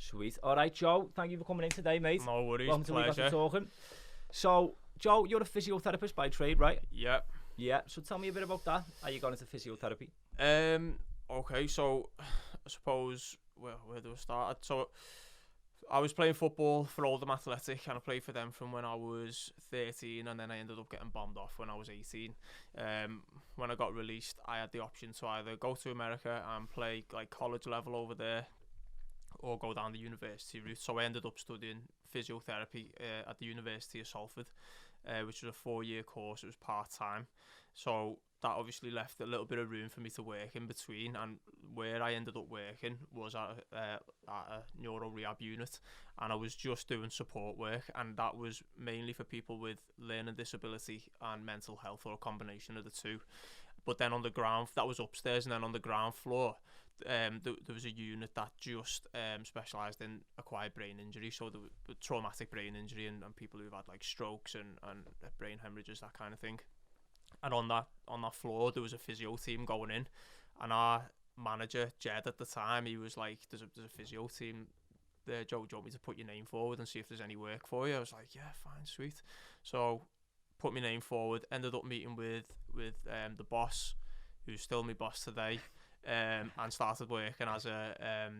Sweet. All right, Joe, thank you for coming in today, mate. No worries, Welcome to We Got pleasure. to Talking. So, Joe, you're a physiotherapist by trade, right? Yeah. Yeah. So tell me a bit about that. How you got into physiotherapy? Okay, so I suppose, well, where do I start? So I was playing football for Oldham Athletic, and I played for them from when I was 13, and then I ended up getting bombed off when I was 18. When I got released, I had the option to either go to America and play like college level over there, or go down the university route. So I ended up studying physiotherapy at the University of Salford, which was a 4-year course. It was part-time. So that obviously left a little bit of room for me to work in between, and where I ended up working was at a neuro rehab unit, and I was just doing support work, and that was mainly for people with learning disability and mental health, or a combination of the two. But then on the ground, that was upstairs, and then on the ground floor, there was a unit that just specialised in acquired brain injury, so the traumatic brain injury, and people who've had like strokes and brain hemorrhages, that kind of thing. And on that floor, there was a physio team going in, and our manager Jed at the time, he was like, "There's a physio team there, Joe. Do you want me to put your name forward and see if there's any work for you?" I was like, "Yeah, fine, sweet." So put my name forward. Ended up meeting with the boss, who's still my boss today, and started working as a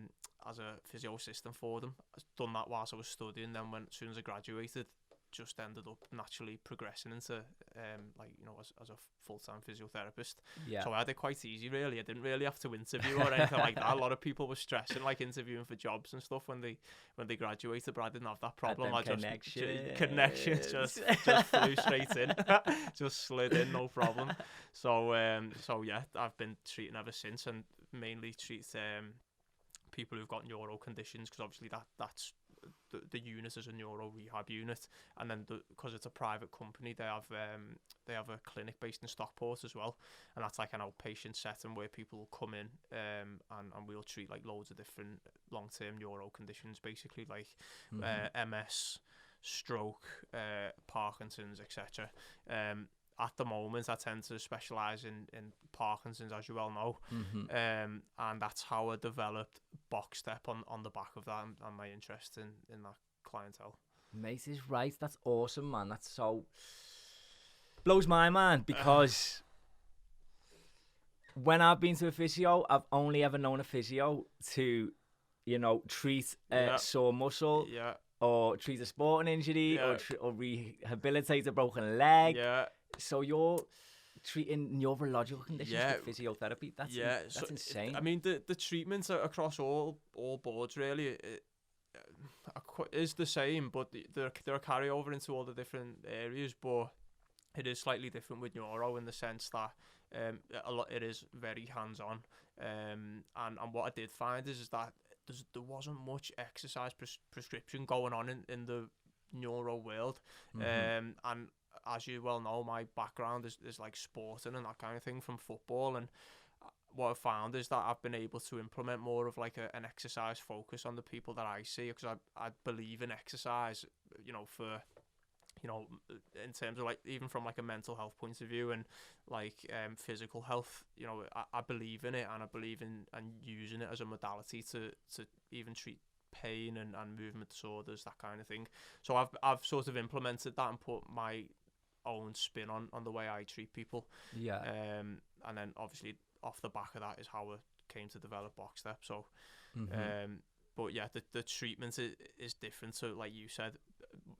physio assistant for them. I've done that whilst I was studying. Then as soon as I graduated, just ended up naturally progressing into as a full-time physiotherapist. Yeah. So I had it quite easy, really. I didn't really have to interview or anything like that. A lot of people were stressing like interviewing for jobs and stuff when they graduated, but I didn't have that problem. I just connections just flew straight in. Just slid in, no problem. So yeah, I've been treating ever since, and mainly treat people who've got neuro conditions, because obviously that's the unit is a neuro rehab unit, and then because it's a private company, they have a clinic based in Stockport as well, and that's like an outpatient setting where people will come in, and we'll treat like loads of different long-term neuro conditions, basically like MS, stroke, Parkinson's, etc. At the moment, I tend to specialise in Parkinson's, as you well know, and that's how I developed Boxstep on the back of that, and my interest in that clientele. Mate is right. That's awesome, man. That's so blows my mind, because when I've been to a physio, I've only ever known a physio to, treat a sore muscle, or treat a sporting injury, or rehabilitate a broken leg. Yeah. So you're treating neurological conditions with physiotherapy. That's insane. I mean, the treatments across all boards really is the same, but they're a carryover into all the different areas. But it is slightly different with neuro in the sense that it is very hands-on. And what I did find is that there wasn't much exercise prescription going on in the neuro world. And as you well know, my background is like sporting and that kind of thing from football, and what I've found is that I've been able to implement more of like an exercise focus on the people that I see, because I believe in exercise, for in terms of like even from like a mental health point of view and like physical health. I believe in it, and I believe in using it as a modality to even treat pain and movement disorders, that kind of thing. So I've sort of implemented that and put my own spin on the way I treat people. Yeah. And then obviously off the back of that is how I came to develop Boxstep. So but yeah, the treatment is different. So like you said,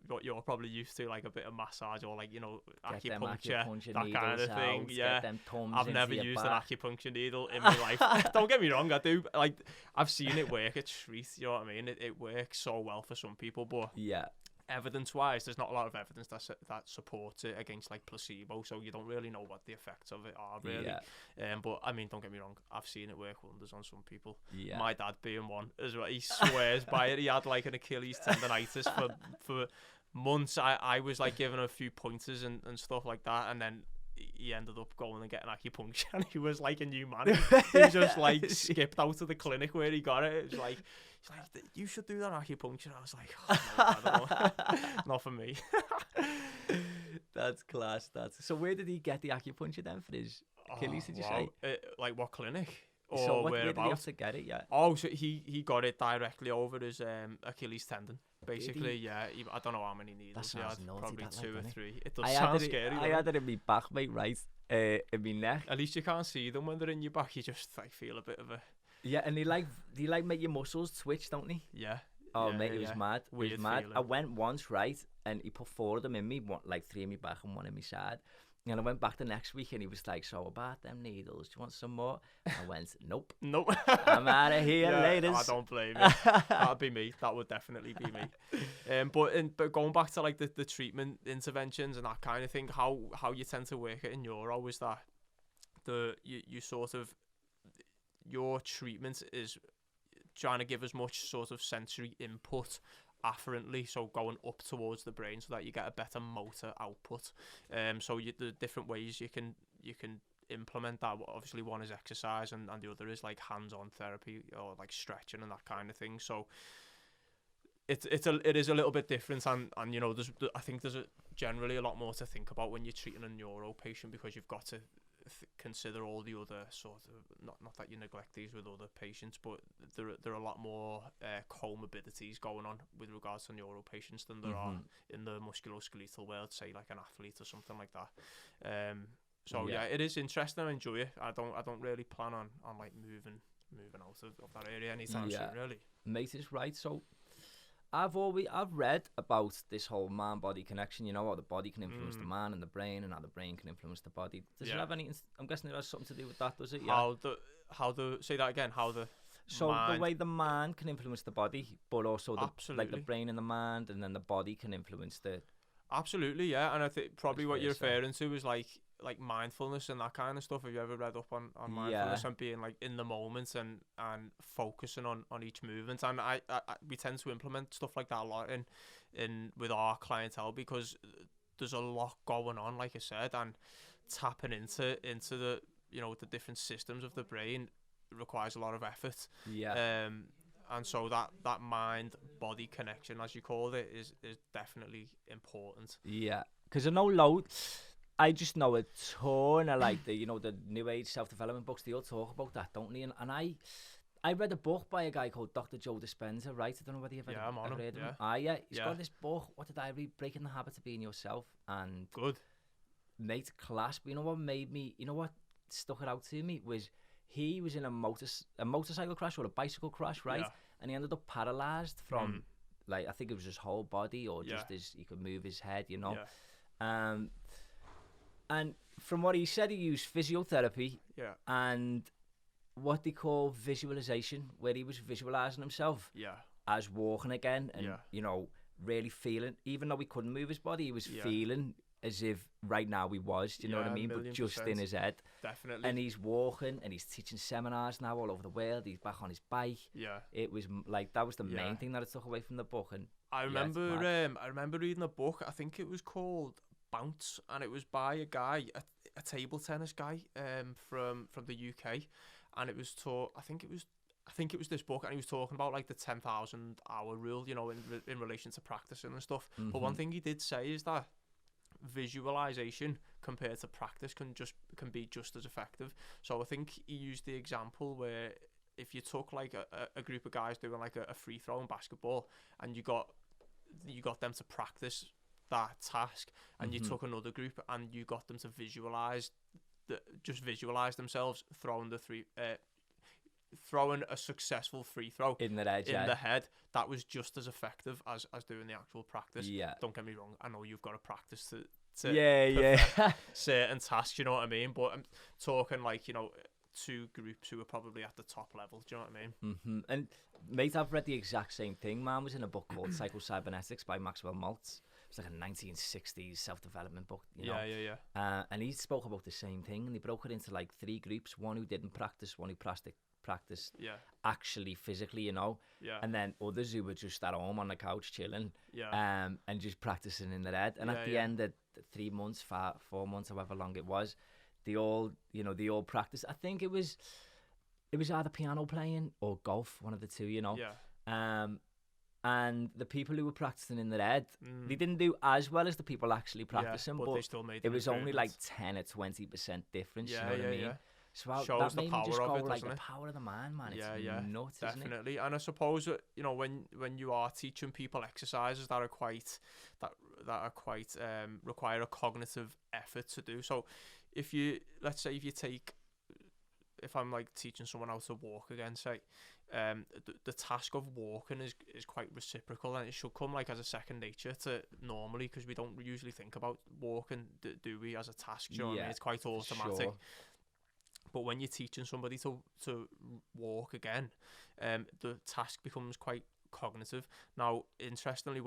what you're probably used to, like a bit of massage or like acupuncture, that kind of thing. Yeah, I've never used an acupuncture needle in my life. Don't get me wrong, I do. Like, I've seen it work a treat. You know what I mean? It works so well for some people, but evidence-wise, there's not a lot of evidence that supports it against like placebo, so you don't really know what the effects of it are really. But I mean, don't get me wrong, I've seen it work wonders on some people. My dad being one as well, he swears by it. He had like an Achilles tendonitis for months. I was like giving him a few pointers and stuff like that, and then he ended up going and getting acupuncture, and he was like a new man. He just like skipped out of the clinic where he got it. It was like, he's like, you should do that acupuncture. I was like, oh, no, I don't know. Not for me. That's class. So where did he get the acupuncture then for his Achilles, did you say? Like what clinic? or so where did he have whereabouts. to get it? Yeah. Oh, so he got it directly over his Achilles tendon. Basically, yeah. I don't know how many needles he had. Probably two or three. It does sound scary. I had it in my back, mate, right? In my neck. At least you can't see them when they're in your back. You just like feel a bit of a... Yeah, and they make your muscles twitch, don't they? Yeah. Oh, mate, it was mad. Weird it was mad. feeling. I went once, right, and he put 4 of them in me, like 3 in my back and 1 in my side. And I went back the next week, and he was like, "So about them needles? Do you want some more?" I went, "Nope, nope. I'm out of here, ladies." I don't blame you. That'd be me. That would definitely be me. But going back to like the treatment interventions and that kind of thing, how you tend to work it in neuro is that you sort of, your treatment is trying to give as much sort of sensory input afferently, so going up towards the brain, so that you get a better motor output. So the different ways you can implement that. Obviously, one is exercise, and the other is like hands-on therapy or like stretching and that kind of thing. So it is a little bit different, and you know, I think there's generally a lot more to think about when you're treating a neuro patient, because you've got to consider all the other sort of, not that you neglect these with other patients, but there are a lot more comorbidities going on with regards to neuro patients than there are in the musculoskeletal world, say like an athlete or something like that. So yeah, it is interesting. I enjoy it. I don't really plan on like moving out of that area anytime soon, really. Mate is right. So I've read about this whole man-body connection, you know, how the body can influence the man and the brain, and how the brain can influence the body. Does it have any, I'm guessing it has something to do with that, does it? Yeah. Say that again, so the way the man can influence the body, but also like the brain and the mind, and then the body can influence the... Absolutely, yeah. And I think probably what you're referring to is like mindfulness and that kind of stuff. Have you ever read up on mindfulness and being like in the moment and focusing on each movement? And we tend to implement stuff like that a lot in with our clientele, because there's a lot going on, like I said, and tapping into the, you know, the different systems of the brain requires a lot of effort. Yeah. And so that mind-body connection, as you called it, is definitely important. Yeah, because I just know a ton of like the new age self-development books. They all talk about that, don't they? And I read a book by a guy called Dr. Joe Dispenza, right? I don't know whether you've ever read him. He's got this book. What did I read? Breaking the Habit of Being Yourself. And good, mate, class. But you know what made me? You know what stuck it out to me was, he was in a motorcycle crash or a bicycle crash, right? Yeah. And he ended up paralyzed from, like, I think it was his whole body, or just he could move his head, you know. Yeah. And from what he said, he used physiotherapy and what they call visualization, where he was visualizing himself as walking again, and you know, really feeling, even though he couldn't move his body, he was feeling as if right now he was, do you know what I mean? But just in his head. Definitely. And he's walking, and he's teaching seminars now all over the world. He's back on his bike. Yeah. It was like, that was the main thing that I took away from the book. And I remember reading a book, I think it was called Bounce, and it was by a guy, a table tennis guy, from the UK, and it was I think it was this book, and he was talking about like the 10,000 hour rule, you know, in relation to practicing and stuff. But one thing he did say is that visualization compared to practice can be just as effective. So I think he used the example where if you took like a group of guys doing like a free throw in basketball, and you got them to practice that task, and you took another group and you got them to visualize themselves throwing a successful free throw in the head, that was just as effective as doing the actual practice. Yeah. Don't get me wrong, I know you've got to practice to certain tasks, you know what I mean? But I'm talking like, you know, two groups who are probably at the top level, do you know what I mean? And mate, I've read the exact same thing. Man was in a book called Psycho-Cybernetics by Maxwell Maltz. It's like a 1960s self-development book, you know? Yeah. And he spoke about the same thing, and he broke it into like 3 groups: one who didn't practice, one who practiced actually physically, you know, and then others who were just at home on the couch chilling, and just practicing in their head. And at the end of 3 months, 4 months, however long it was, they all practiced. I think it was either piano playing or golf, one of the two, you know. And the people who were practicing in their head, they didn't do as well as the people actually practicing, but they still made it was only like 10 or 20% difference, you know what I mean? So shows that the made me just power go, of it, like, doesn't the it? power of the mind, man. Yeah, It's yeah, nuts, isn't it? definitely. And I suppose that, you know, when you are teaching people exercises that are quite require a cognitive effort to do. So let's say if I'm like teaching someone how to walk again, say, the task of walking is quite reciprocal, and it should come like as a second nature to normally, because we don't usually think about walking, do we, as a task? Do you know what I mean? It's quite automatic. Sure. But when you're teaching somebody to walk again, the task becomes quite cognitive. Now, interestingly,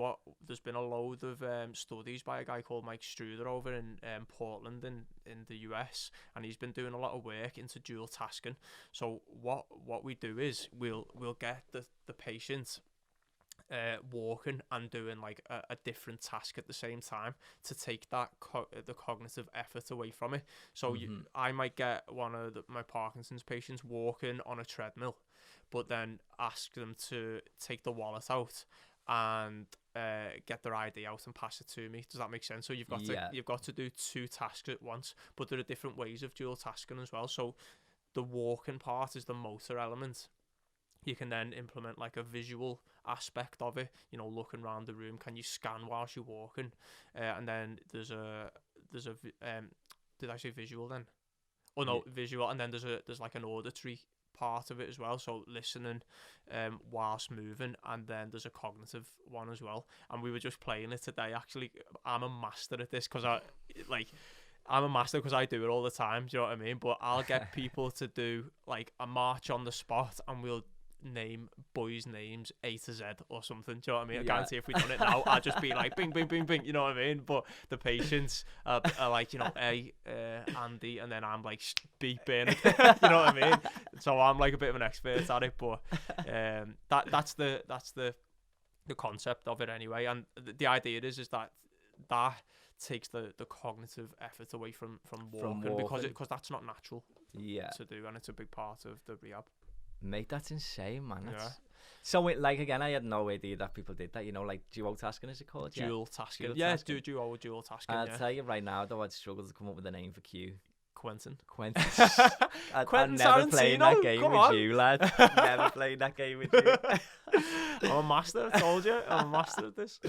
there's been a load of studies by a guy called Mike Struder over in Portland in the US, and he's been doing a lot of work into dual tasking. So what we do is we'll get the patient walking and doing like a different task at the same time to take that the cognitive effort away from it. So I might get one of my Parkinson's patients walking on a treadmill, but then ask them to take the wallet out and get their ID out and pass it to me. Does that make sense? So you've got to do two tasks at once, but there are different ways of dual tasking as well. So the walking part is the motor element. You can then implement like a visual aspect of it, you know, looking around the room. Can you scan whilst you're walking? And then there's a did I say visual then? Oh no, visual. And then there's like an auditory part of it as well, so listening whilst moving, and then there's a cognitive one as well. And we were just playing it today, actually. I'm a master at this because I do it all the time, do you know what I mean? But I'll get people to do like a march on the spot, and we'll name boys' names A to Z or something, do you know what I mean? I guarantee if we done it now, I'd just be like bing, bing, bing, bing, you know what I mean? But the patients are like, you know, Andy, and then I'm like beeping, you know what I mean? So I'm like a bit of an expert at it, but that's the concept of it anyway. And the idea is that takes the cognitive effort away from walking, because that's not natural to do, and it's a big part of the rehab. Mate, that's insane, man. So, like, again, I had no idea that people did that, you know, like dual tasking, is it called? Dual tasking. Dual tasking. I'll tell you right now, though, I'd struggle to come up with a name for Q. Quentin. I'd never playing that game with you, lad. Never playing that game with you. I'm a master, I told you. I'm a master at this.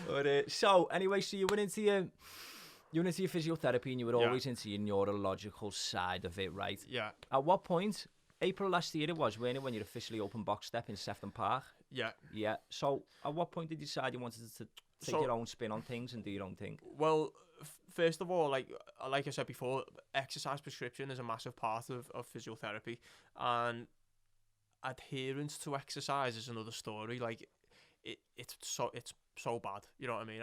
But, so, anyway, so you went into your physiotherapy, and you were always into your neurological side of it, right? Yeah. At what point... April last year it was, weren't it, when you officially opened Boxstep in Sefton Park? Yeah. Yeah. So, at what point did you decide you wanted to take your own spin on things and do your own thing? Well, first of all, like I said before, exercise prescription is a massive part of physiotherapy, and adherence to exercise is another story. Like, it's so bad. You know what I mean?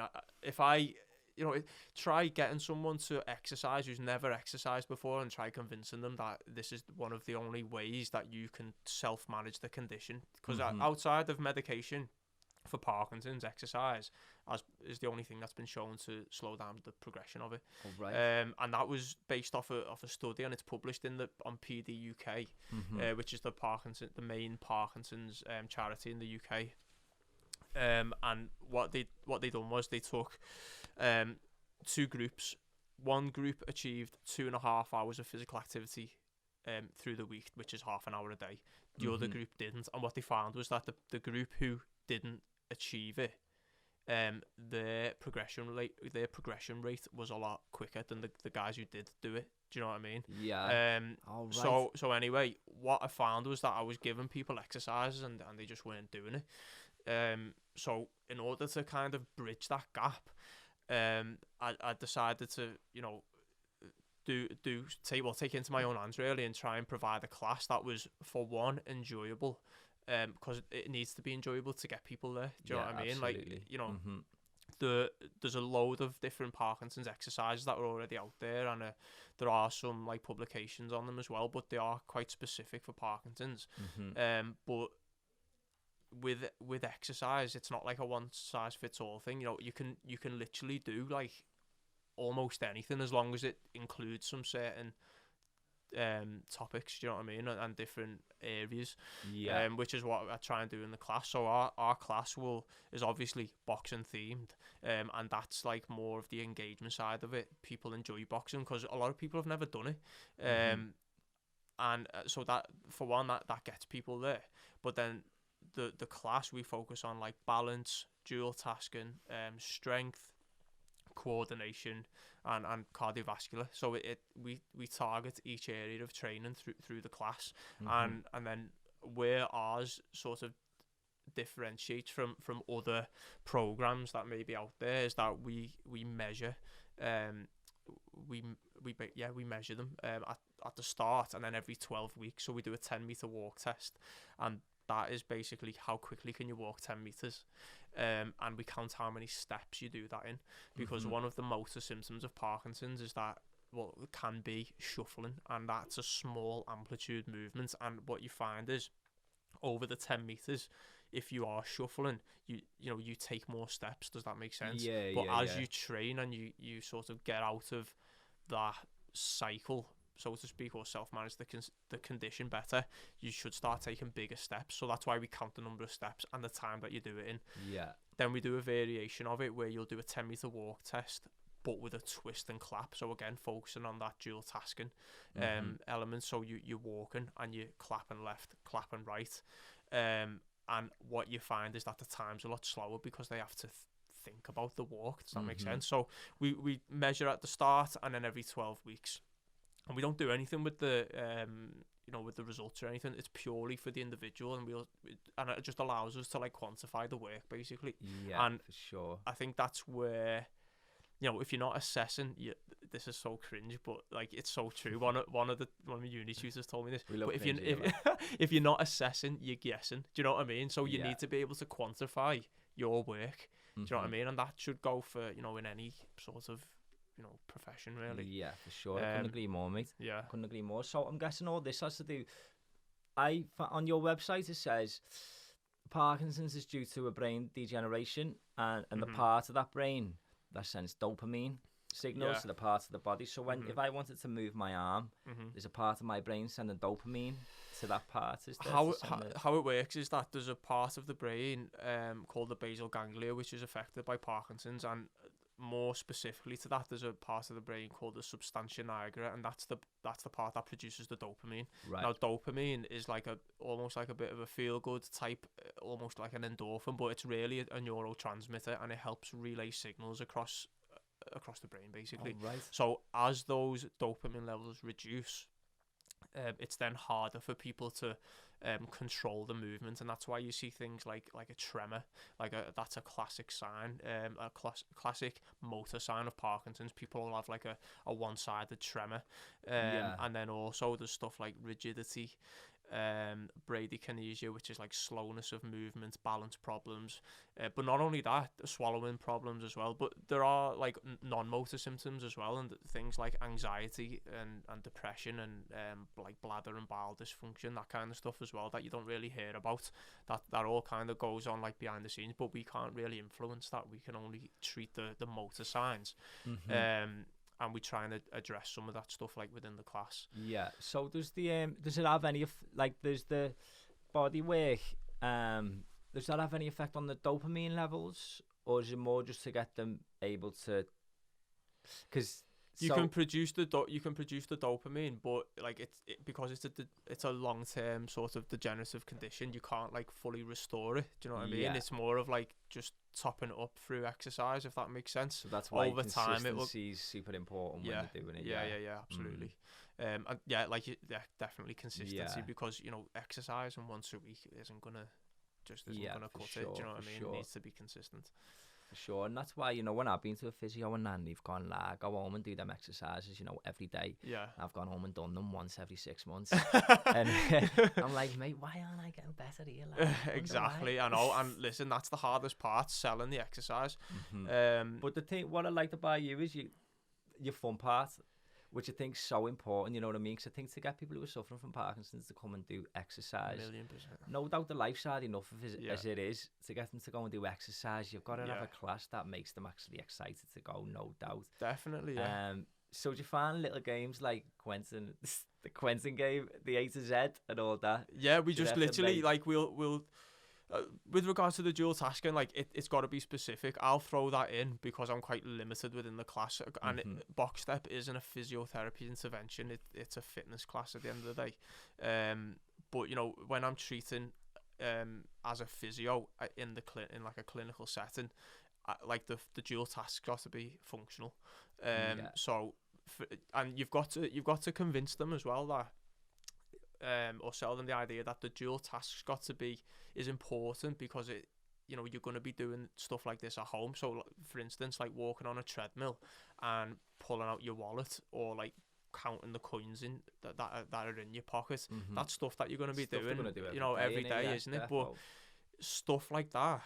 Try getting someone to exercise who's never exercised before, and try convincing them that this is one of the only ways that you can self-manage the condition. Because outside of medication for Parkinson's, exercise is the only thing that's been shown to slow down the progression of it. Oh, right. And that was based off a study, and it's published on PD UK, which is the main Parkinson's charity in the UK. And what they done was they took two groups. One group achieved 2.5 hours of physical activity through the week, which is half an hour a day. The other group didn't, and what they found was that the group who didn't achieve it, their progression rate was a lot quicker than the guys who did do it. Do you know what I mean? Yeah. So anyway, what I found was that I was giving people exercises and they just weren't doing it. So in order to kind of bridge that gap, I decided to, you know, take it into my own hands really, and try and provide a class that was, for one, enjoyable, because it needs to be enjoyable to get people there. Do you know what I mean? Absolutely. Like, you know, there's a load of different Parkinson's exercises that are already out there, and there are some like publications on them as well, but they are quite specific for Parkinson's. But with exercise, it's not like a one size fits all thing. You know, you can literally do like almost anything as long as it includes some certain topics, do you know what I mean, and different areas, which is what I try and do in the class. So our class is obviously boxing themed, and that's like more of the engagement side of it. People enjoy boxing because a lot of people have never done it, And so that, for one, that gets people there. But then the class, we focus on like balance, dual tasking, strength, coordination, and cardiovascular. So we target each area of training through the class. And then where ours sort of differentiates from other programs that may be out there is that we measure we measure them at the start and then every 12 weeks. So we do a 10-meter walk test, and that is basically how quickly can you walk 10 meters, and we count how many steps you do that in, because one of the motor symptoms of Parkinson's is that, well, it can be shuffling, and that's a small amplitude movement. And what you find is over the 10 meters, if you are shuffling, you take more steps. Does that make sense? Yeah. But as you train and you sort of get out of that cycle, so to speak, or self-manage the condition better, you should start taking bigger steps. So that's why we count the number of steps and the time that you do it in. Yeah. Then we do a variation of it where you'll do a 10-meter walk test, but with a twist and clap. So again, focusing on that dual tasking element. So you're walking and you're clapping left, clapping right. And what you find is that the time's a lot slower because they have to think about the walk. Does that make sense? So we measure at the start and then every 12 weeks. And we don't do anything with the with the results or anything. It's purely for the individual, and it just allows us to like quantify the work basically. Yeah, and for sure. I think that's where, if you're not assessing, this is so cringe, but like it's so true. One of my uni tutors told me this. But if you're not assessing, you're guessing. Do you know what I mean? So you need to be able to quantify your work. Do you know what I mean? And that should go for in any sort of profession really. Yeah, for sure. I couldn't agree more, mate. Yeah, couldn't agree more. So I'm guessing all this has to do. On your website it says Parkinson's is due to a brain degeneration, and the part of that brain that sends dopamine signals to the parts of the body. So if I wanted to move my arm, there's a part of my brain sending dopamine to that part. How it works is that there's a part of the brain called the basal ganglia, which is affected by Parkinson's, and more specifically to that, there's a part of the brain called the substantia nigra, and that's the part that produces the dopamine. Right. Now, dopamine is almost like a bit of a feel-good type, almost like an endorphin, but it's really a neurotransmitter, and it helps relay signals across the brain, basically. Oh, right. So as those dopamine levels reduce, it's then harder for people to control the movement, and that's why you see things like a tremor, that's a classic sign, classic motor sign of Parkinson's. People will have like a one-sided tremor, and then also there's stuff like rigidity, bradykinesia, which is like slowness of movement, balance problems, but not only that, swallowing problems as well. But there are like non-motor symptoms as well, and things like anxiety and depression and like bladder and bowel dysfunction, that kind of stuff as well, that you don't really hear about. That all kind of goes on like behind the scenes, but we can't really influence that. We can only treat the motor signs. And we try and address some of that stuff like within the class. Yeah. So does it have any there's the body work? Does that have any effect on the dopamine levels, or is it more just to get them able to? Because you can produce the dopamine, but like because it's a long term sort of degenerative condition, you can't like fully restore it. Do you know what I mean? It's more of like just topping it up through exercise, if that makes sense. So that's why over time consistency is super important when you're doing it. Yeah, absolutely. And definitely consistency, because exercising once a week isn't gonna cut it. Do you know what I mean? It needs to be consistent. For sure, and that's why when I've been to a physio and they've gone go home and do them exercises every day. Yeah, I've gone home and done them once every 6 months. And I'm like, mate, why aren't I getting better here? Exactly, I know. And listen, that's the hardest part, selling the exercise. But the thing, what I liked about you is your fun part, which I think is so important, you know what I mean? Because I think to get people who are suffering from Parkinson's to come and do exercise, 1,000,000%. No doubt the life's hard enough as it is. To get them to go and do exercise, you've got to have a class that makes them actually excited to go, no doubt. Definitely, yeah. So do you find little games like the Quentin game, the A to Z and all that? Yeah, we just literally, like, we'll with regards to the dual tasking, like it's got to be specific. I'll throw that in because I'm quite limited within the class, and Boxstep isn't a physiotherapy intervention. It's a fitness class at the end of the day. But you know, when I'm treating as a physio in like a clinical setting, like the dual tasks got to be functional. So and you've got to convince them as well that. Or sell them the idea that the dual tasks is important, because you're going to be doing stuff like this at home. So for instance, like walking on a treadmill and pulling out your wallet, or like counting the coins in that are in your pocket. That's stuff that you're going to be doing, every day, isn't it? But stuff like that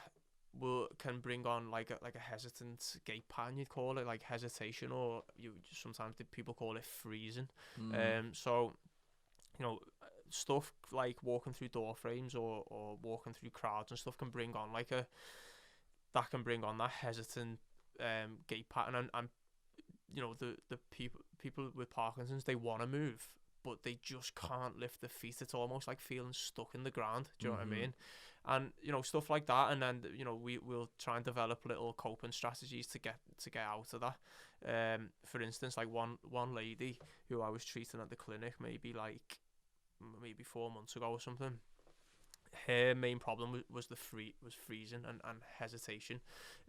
can bring on like a hesitant gait pattern, you'd call it, like hesitation, or sometimes people call it freezing. So stuff like walking through door frames or walking through crowds and stuff can bring on that hesitant gait pattern, and the people with Parkinson's, they want to move, but they just can't lift their feet. It's almost like feeling stuck in the ground. Do you know what I mean? And stuff like that, and then we'll try and develop little coping strategies to get out of that. For instance, like one lady who I was treating at the clinic, maybe 4 months ago or something, her main problem was freezing and hesitation.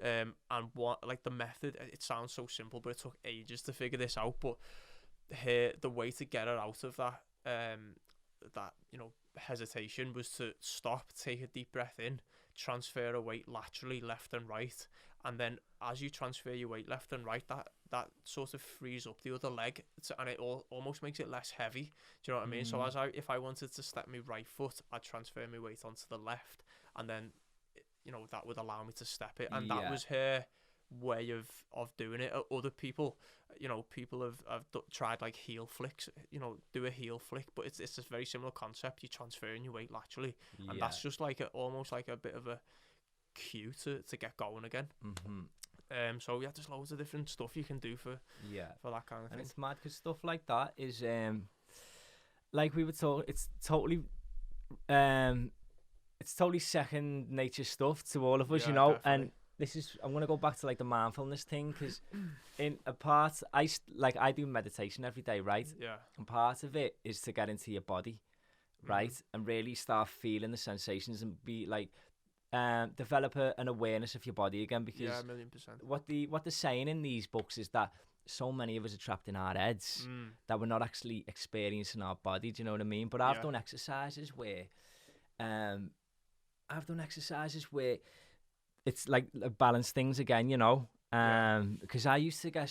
And what, like, the method, it sounds so simple, but it took ages to figure this out. But the way to get her out of that hesitation was to stop, take a deep breath in, transfer her weight laterally left and right, and then as you transfer your weight left and right, that sort of frees up the other leg, and it almost makes it less heavy. Do you know what I mean? So if I wanted to step my right foot, I'd transfer my weight onto the left, and then that would allow me to step it. And that was her way of doing it. Other people, people have tried like heel flicks, do a heel flick, but it's a very similar concept. You're transferring your weight laterally, and that's just like almost like a bit of a cue to get going again. So there's loads of different stuff you can do for that kind of thing. And it's mad because stuff like that is like we were told, it's totally second nature stuff to all of us, Definitely. And I'm going to go back to like the mindfulness thing, because in a part, I do meditation every day, right? Yeah. And part of it is to get into your body, right? And really start feeling the sensations and be like, develop an awareness of your body again, because 1,000,000%. What they're saying in these books is that so many of us are trapped in our heads that we're not actually experiencing our body. Do you know what I mean? But I've done exercises where it's like balance things again, because I used to get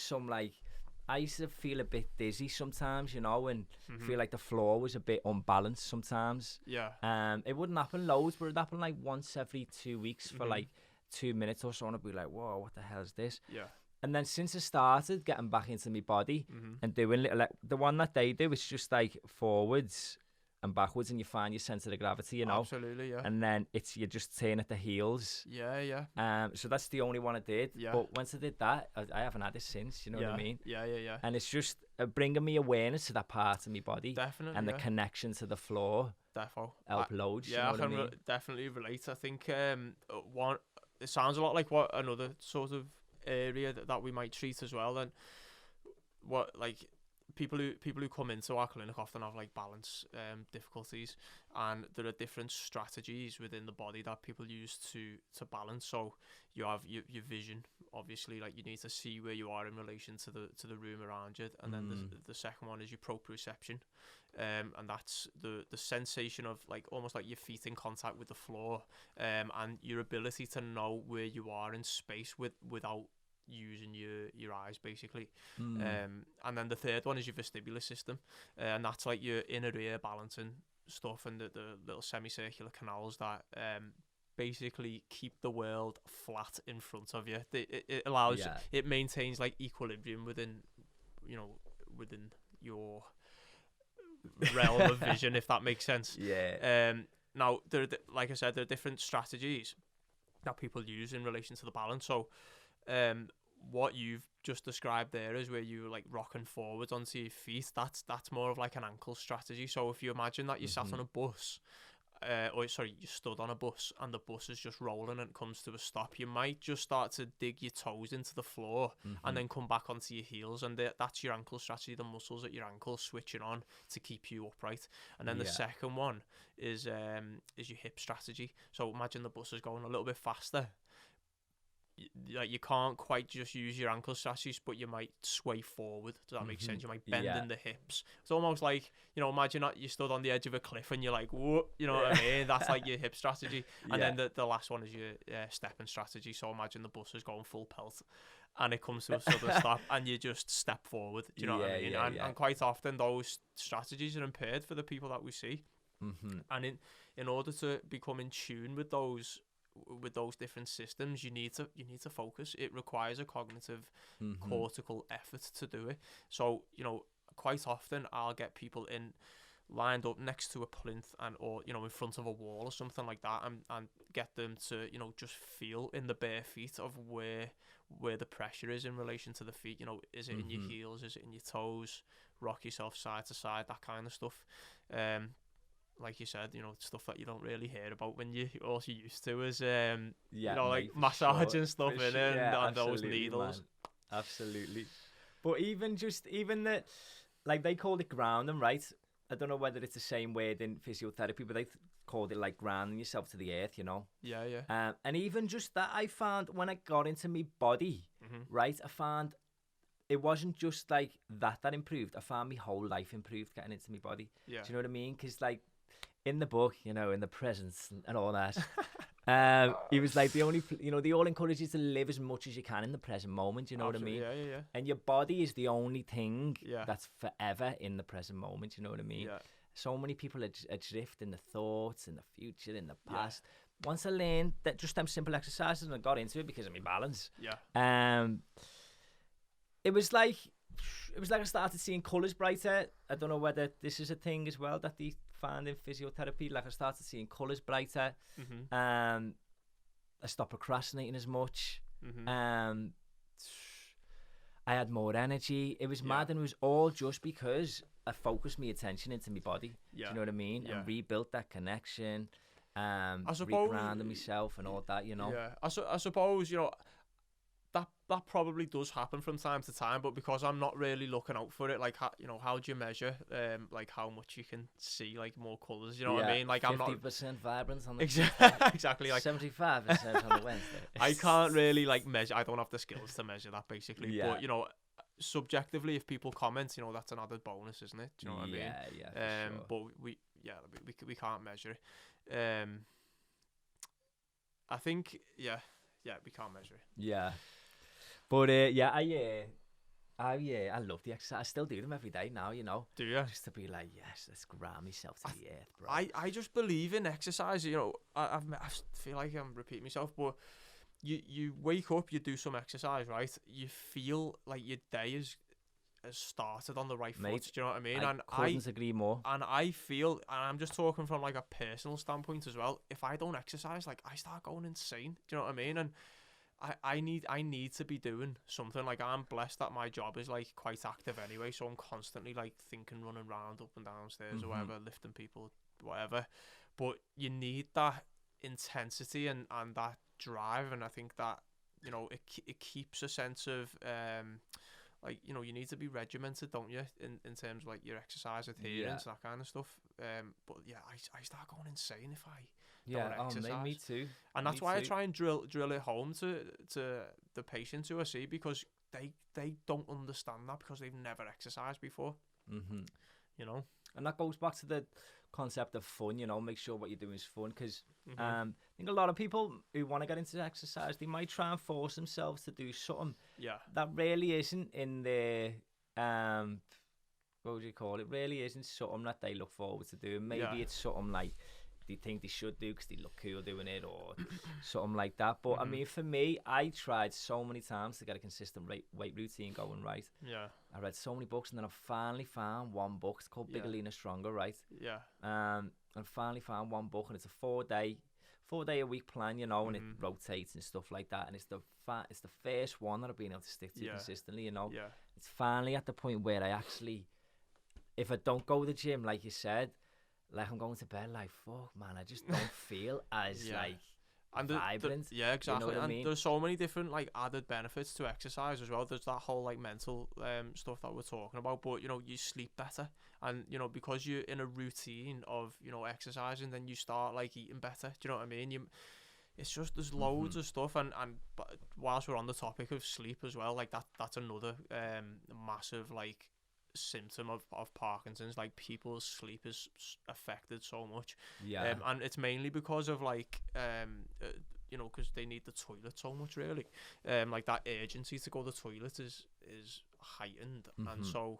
I used to feel a bit dizzy sometimes, and feel like the floor was a bit unbalanced sometimes. It wouldn't happen loads, but it'd happen like once every 2 weeks for like 2 minutes or so, and I'd be like, whoa, what the hell is this? And then since I started getting back into my body and doing little, like, the one that they do is just like forwards and backwards, and you find your centre of gravity, Absolutely, yeah. And then you just turn at the heels. So that's the only one I did. But once I did that, I haven't had it since. You know what I mean? Yeah. And it's just bringing me awareness to that part of my body. Definitely. And the connection to the floor. Help loads. Yeah, you know I can definitely relate. I think it sounds a lot like what another sort of area that we might treat as well. And what, like, people who come into our clinic often have like balance difficulties, and there are different strategies within the body that people use to balance. So you have your vision, obviously, like you need to see where you are in relation to the room around you, and then the second one is your proprioception, and that's the sensation of like almost like your feet in contact with the floor, and your ability to know where you are in space without using your eyes, basically. And then the third one is your vestibular system, and that's like your inner ear balancing stuff, and the little semicircular canals that basically keep the world flat in front of you. It allows it maintains like equilibrium within your realm of vision, if that makes sense. Now like I said, there are different strategies that people use in relation to the balance. So what you've just described there is where you like rocking forwards onto your feet. That's more of like an ankle strategy. So if you imagine that you sat on a bus or sorry, you stood on a bus and the bus is just rolling and it comes to a stop, you might just start to dig your toes into the floor and then come back onto your heels, and that's your ankle strategy, the muscles at your ankles switching on to keep you upright. And then the second one is your hip strategy. So imagine the bus is going a little bit faster. Like, you can't quite just use your ankle strategies, but you might sway forward. Does that make sense? You might bend in the hips. It's almost like, imagine that you stood on the edge of a cliff and you're like, whoa, you know what I mean? That's like your hip strategy. And then the last one is your stepping strategy. So imagine the bus is going full pelt and it comes to a sudden stop and you just step forward. Do you know what I mean? And quite often those strategies are impaired for the people that we see. And in order to become in tune with those different systems, you need to focus. It requires a cognitive cortical effort to do it. So quite often I'll get people lined up next to a plinth or in front of a wall or something like that, and get them to just feel in the bare feet of where the pressure is in relation to the feet. Is it in your heels, is it in your toes? Rock yourself side to side, that kind of stuff. Like you said, stuff that you don't really hear about when you also used to is like massage and stuff in it, and those needles. Man. Absolutely. But even that, like, they called it grounding, right? I don't know whether it's the same word in physiotherapy, but they called it like grounding yourself to the earth, and even just that, I found when I got into my body, right, I found it wasn't just like that improved. I found my whole life improved getting into my body. Do you know what I mean? Because, like, in the book, in the presence and all that, he was like, they all encourage you to live as much as you can in the present moment. You know Absolutely, what I mean? Yeah. And your body is the only thing that's forever in the present moment. You know what I mean? Yeah. So many people adrift in the thoughts, in the future, in the past. Once I learned that just them simple exercises, and I got into it because of my balance. It was like I started seeing colours brighter. I don't know whether this is a thing as well that they found in physiotherapy. Like, I started seeing colours brighter. I stopped procrastinating as much. I had more energy. It was mad, and it was all just because I focused my attention into my body. Do you know what I mean? And rebuilt that connection. I suppose, regrounded myself and all that. Yeah, I suppose that probably does happen from time to time, but because I'm not really looking out for it, like, how do you measure like how much you can see, like, more colours? You know what I mean? Like, 50% I'm not 50% vibrant on the exactly, like 75% on the Wednesday. I can't really, like, measure. I don't have the skills to measure that, basically. But subjectively, if people comment, that's an added bonus, isn't it? Do you know what I mean? Yeah. Sure. But we can't measure it. I think we can't measure it. Yeah. But I love the exercise. I still do them every day now, Do you? Just to be like, yes, let's ground myself to the earth, bro. I just believe in exercise. I feel like I'm repeating myself, but you wake up, you do some exercise, right? You feel like your day has started on the right foot. Do you know what I mean? I couldn't agree more. And I feel, and I'm just talking from, like, a personal standpoint as well, if I don't exercise, like, I start going insane. Do you know what I mean? And I need to be doing something. Like, I'm blessed that my job is, like, quite active anyway, so I'm constantly, like, thinking, running around up and downstairs or whatever, lifting people, whatever. But you need that intensity and that drive, and I think that it keeps a sense of like, you need to be regimented, don't you, in terms of, like, your exercise adherence, that kind of stuff. But I start going insane if I don't exercise. Me too. And that's why I try and drill it home to the patients who I see, because they don't understand that because they've never exercised before. And that goes back to the concept of fun. Make sure what you're doing is fun, because I think a lot of people who want to get into exercise, they might try and force themselves to do something that really isn't in their what would you call it? Really isn't something that they look forward to doing. Maybe it's something like they think they should do because they look cool doing it, or something like that. But I mean, for me, I tried so many times to get a consistent weight routine going, right? I read so many books, and then I finally found one book. It's called Bigger, Leaner, Stronger, right? And finally found one book, and it's a 4-day a week plan, and it rotates and stuff like that. And it's the first one that I've been able to stick to consistently, It's finally at the point where I actually, if I don't go to the gym, like you said, like I'm going to bed like, fuck, man, I just don't feel as like and vibrant. Yeah, exactly. You know what I mean? And there's so many different like added benefits to exercise as well. There's that whole like mental stuff that we're talking about, but you know, you sleep better, and you know, because you're in a routine of, you know, exercising, then you start like eating better. Do you know what I mean? It's just, there's loads of stuff, and but whilst we're on the topic of sleep as well, like that's another massive like symptom of Parkinson's. Like, people's sleep is affected so much, and it's mainly because of like you know, because they need the toilet so much, really. Like, that urgency to go to the toilet is heightened, and so,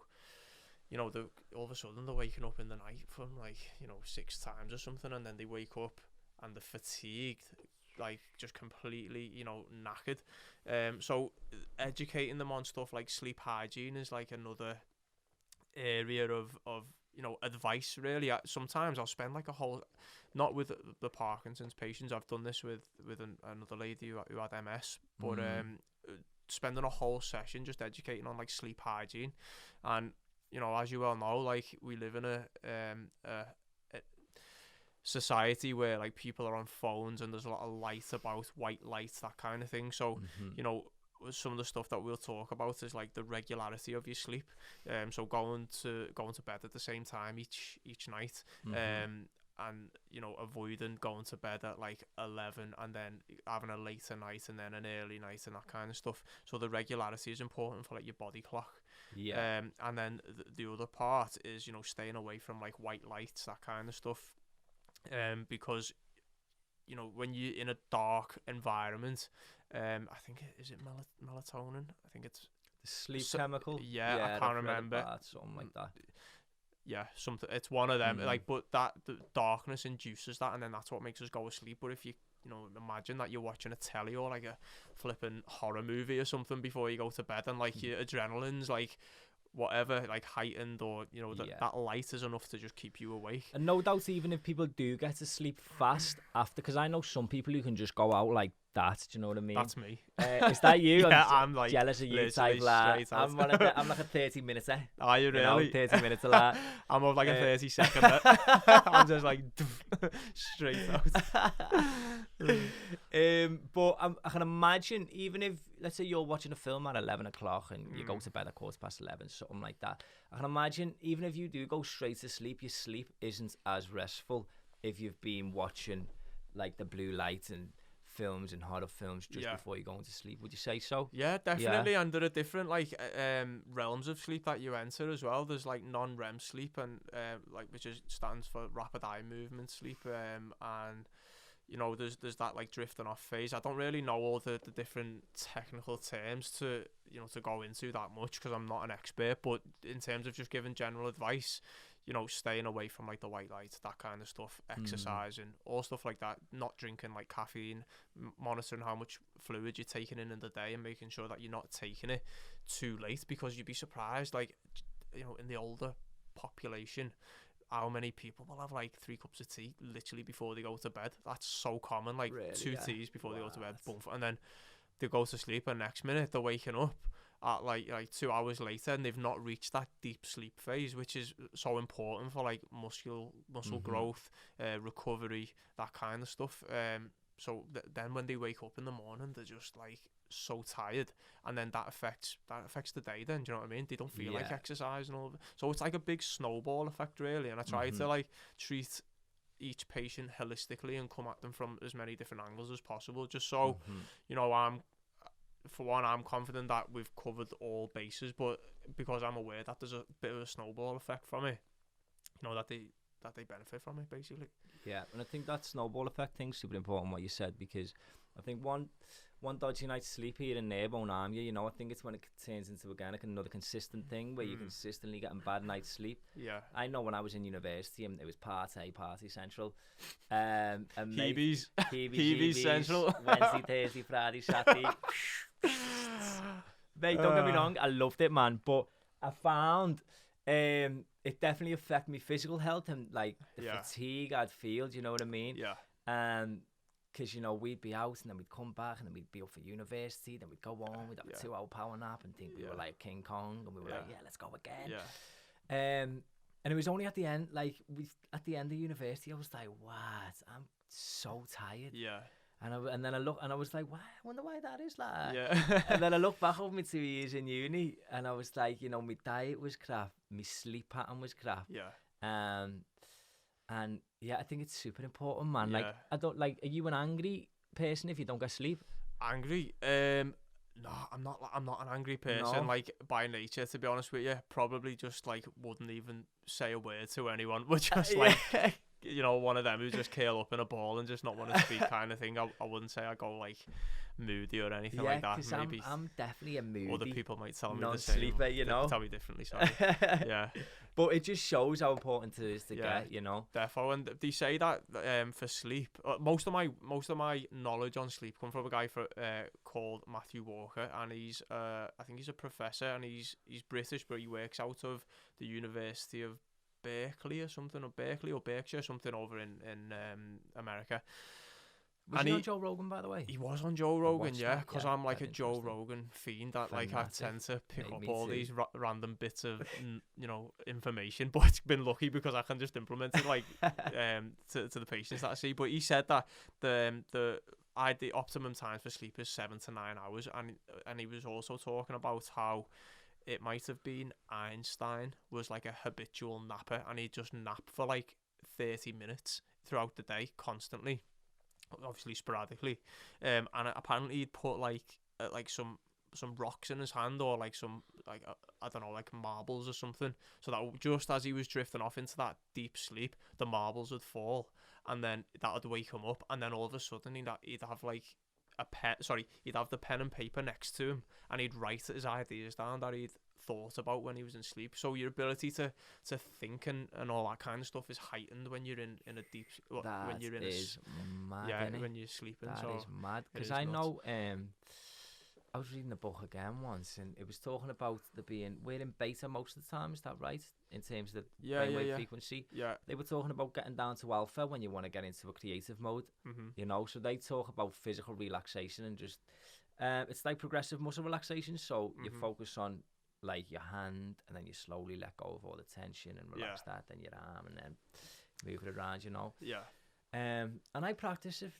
you know, all of a sudden they're waking up in the night from like, you know, 6 times or something, and then they wake up and they're fatigued, like just completely, you know, knackered. So educating them on stuff like sleep hygiene is like another area of you know, advice, really. Sometimes I'll spend like a whole, not with the Parkinson's patients, I've done this with another lady who had MS, but spending a whole session just educating on like sleep hygiene. And you know, as you well know, like, we live in a society where like people are on phones and there's a lot of light about, white light, that kind of thing. So you know, some of the stuff that we'll talk about is like the regularity of your sleep. So going to bed at the same time each night, and you know, avoiding going to bed at like 11 and then having a later night and then an early night and that kind of stuff. So the regularity is important for like your body clock. And then the other part is, you know, staying away from like white lights, that kind of stuff. Because, you know, when you're in a dark environment, I think, is it melatonin? I think it's the sleep chemical. I can't remember. Something like that. Yeah, something. It's one of them. Like, but the darkness induces that, and then that's what makes us go to sleep. But if you know, imagine that you're watching a telly or like a flipping horror movie or something before you go to bed, and like your adrenaline's like, whatever, like heightened, or you know, that light is enough to just keep you awake. And no doubt, even if people do get to sleep fast after, because I know some people who can just go out like that. Do you know what I mean? That's me. Is that you? Yeah, I'm like jealous of you type lad. I'm like a 30 minminutes. Are you really? 30 minutes of that. I'm of like a 30-second. I'm just like straight out. But I can imagine, even if, let's say you're watching a film at 11 o'clock and you go to bed at 11:15, something like that, I can imagine even if you do go straight to sleep, your sleep isn't as restful if you've been watching like the blue light and films and horror films just before you go into sleep. Would you say so? Yeah, definitely. Yeah. And there are different like realms of sleep that you enter as well. There's like non-REM sleep, and like, which stands for rapid eye movement sleep, and you know, there's that like drifting off phase. I don't really know all the different technical terms to, you know, to go into that much, because I'm not an expert, but in terms of just giving general advice, you know, staying away from like the white light, that kind of stuff, exercising, all stuff like that, not drinking like caffeine, monitoring how much fluid you're taking in the day, and making sure that you're not taking it too late, because you'd be surprised, like, you know, in the older population, how many people will have like 3 cups of tea literally before they go to bed. That's so common, like really, 2 teas before they go to bed, boom, and then they go to sleep, and next minute they're waking up at like 2 hours later, and they've not reached that deep sleep phase, which is so important for like muscle growth, recovery, that kind of stuff. So then when they wake up in the morning, they're just like so tired, and then that affects the day. Then, do you know what I mean? They don't feel like exercise and all of it. So it's like a big snowball effect, really. And I try to like treat each patient holistically and come at them from as many different angles as possible, just so you know, I'm confident that we've covered all bases, but because I'm aware that there's a bit of a snowball effect from it, you know, that they benefit from it, basically. Yeah, and I think that snowball effect thing's super important, what you said, because I think one dodgy night's sleep here and there won't harm you. You know, I think it's when it turns into again another consistent thing where you're consistently getting bad night's sleep. Yeah. I know when I was in university, and it was party central. And Heebies central. Wednesday, Thursday, Friday, Saturday. Mate, don't get me wrong, I loved it, man, but I found it definitely affected my physical health, and like the fatigue I'd feel, do you know what I mean? Yeah. Because, you know, we'd be out and then we'd come back and then we'd be up for university, then we'd go home, we'd have a 2-hour power nap and think we were like King Kong, and we were like, let's go again. And it was only at the end, like at the end of university, I was like, "What? I'm so tired." Yeah. And then I look, and I was like, "Why? I wonder why that is like." Yeah. And then I look back over my 2 years in uni, and I was like, my diet was crap, my sleep pattern was crap. Yeah. And yeah, I think it's super important, man. Yeah. Like, I don't like. Are you an angry person if you don't get sleep? Angry? No, I'm not. I'm not an angry person. No. Like by nature, to be honest with you, probably just like wouldn't even say a word to anyone. But just like one of them who just curl up in a ball and just not want to speak kind of thing. I wouldn't say I go like moody or anything like that. Maybe I'm definitely a moody. Other people might tell me the non-sleeper, same. Tell me differently. Sorry. Yeah. But it just shows how important it is to get, Defo, and they say that for sleep, most of my knowledge on sleep come from a guy called Matthew Walker, and he's I think he's a professor, and he's British, but he works out of the University of Berkeley or Berkshire, something over in America. Was he on Joe Rogan, by the way? He was on Joe Rogan, yeah, because I'm like a Joe interesting. Rogan fiend. That like I tend to pick up all these random bits of information, but it's been lucky because I can just implement it like to the patients that I see. But he said that the optimum time for sleep is 7 to 9 hours, and he was also talking about how it might have been Einstein was like a habitual napper, and he'd just nap for like 30 minutes throughout the day constantly. Obviously sporadically, and apparently he'd put like some rocks in his hand, or like some like I don't know, like marbles or something, so that just as he was drifting off into that deep sleep, the marbles would fall, and then that would wake him up, and then all of a sudden he'd have like he'd have the pen and paper next to him, and he'd write his ideas down that he'd thought about when he was in sleep. So your ability to think and all that kind of stuff is heightened when you're in a deep when you're in mad, when you're sleeping. That is mad, because I know I was reading a book again once, and it was talking about we're in beta most of the time. Is that right? In terms of the brainwave frequency. Yeah. They were talking about getting down to alpha when you want to get into a creative mode. Mm-hmm. So they talk about physical relaxation and just it's like progressive muscle relaxation. So you focus on like your hand, and then you slowly let go of all the tension and relax that. Then your arm, and then move it around. Yeah. And I practiced it